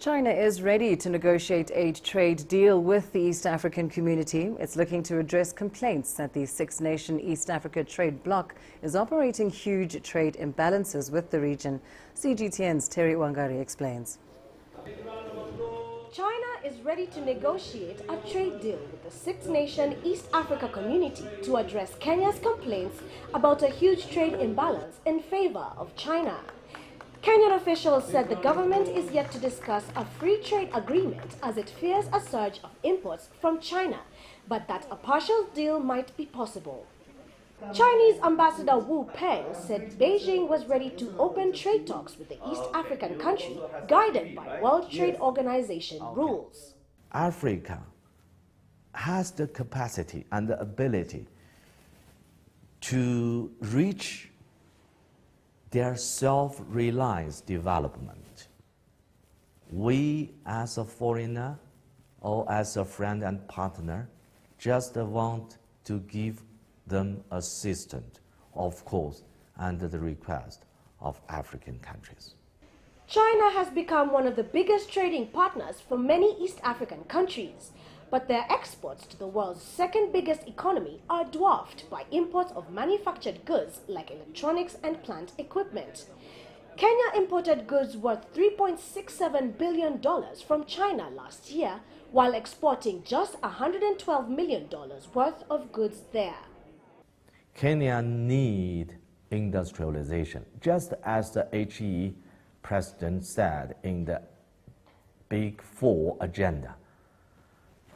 China is ready to negotiate a trade deal with the East African community. It's looking to address complaints that the six-nation East Africa trade bloc is operating huge trade imbalances with the region. CGTN's Terry Wangari explains. China is ready to negotiate a trade deal with the six-nation East Africa community to address Kenya's complaints about a huge trade imbalance in favor of China. Kenyan officials said the government is yet to discuss a free trade agreement as it fears a surge of imports from China, but that a partial deal might be possible. Chinese Ambassador Wu Peng said Beijing was ready to open trade talks with the East African country, guided by World Trade Organization rules. Africa has the capacity and the ability to reach their self-reliance development. We, as a foreigner or as a friend and partner, just want to give them assistance, of course, under the request of African countries. China has become one of the biggest trading partners for many East African countries, but their exports to the world's second biggest economy are dwarfed by imports of manufactured goods like electronics and plant equipment. Kenya imported goods worth $3.67 billion from China last year, while exporting just $112 million worth of goods there. Kenya needs industrialization, just as the HE president said in the Big Four agenda.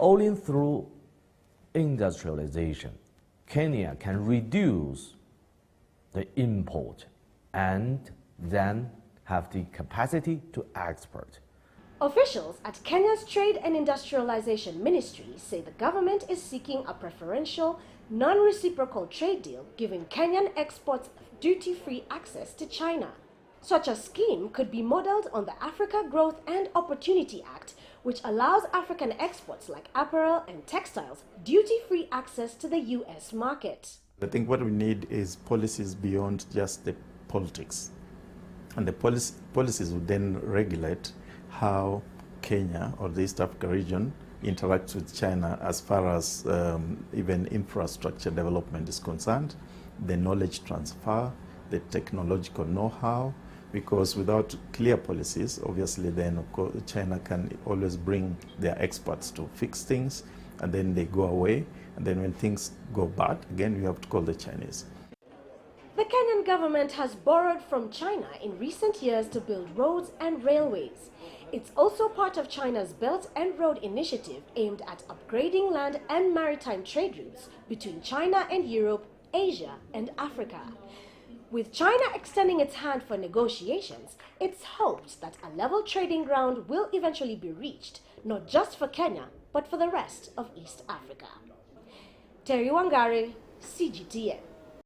Only through industrialization, Kenya can reduce the import and then have the capacity to export. Officials at Kenya's Trade and Industrialization Ministry say the government is seeking a preferential, non-reciprocal trade deal giving Kenyan exports duty-free access to China. Such a scheme could be modeled on the Africa Growth and Opportunity Act, which allows African exports like apparel and textiles duty-free access to the U.S. market. I think what we need is policies beyond just the politics. And the policies would then regulate how Kenya or the East Africa region interacts with China as far as even infrastructure development is concerned, the knowledge transfer, the technological know-how, because without clear policies, obviously then of course China can always bring their experts to fix things, and then they go away, and then when things go bad, again you have to call the Chinese. The Kenyan government has borrowed from China in recent years to build roads and railways. It's also part of China's Belt and Road Initiative aimed at upgrading land and maritime trade routes between China and Europe, Asia and Africa. With China extending its hand for negotiations, it's hoped that a level trading ground will eventually be reached, not just for Kenya, but for the rest of East Africa. Terry Wangari, CGTN.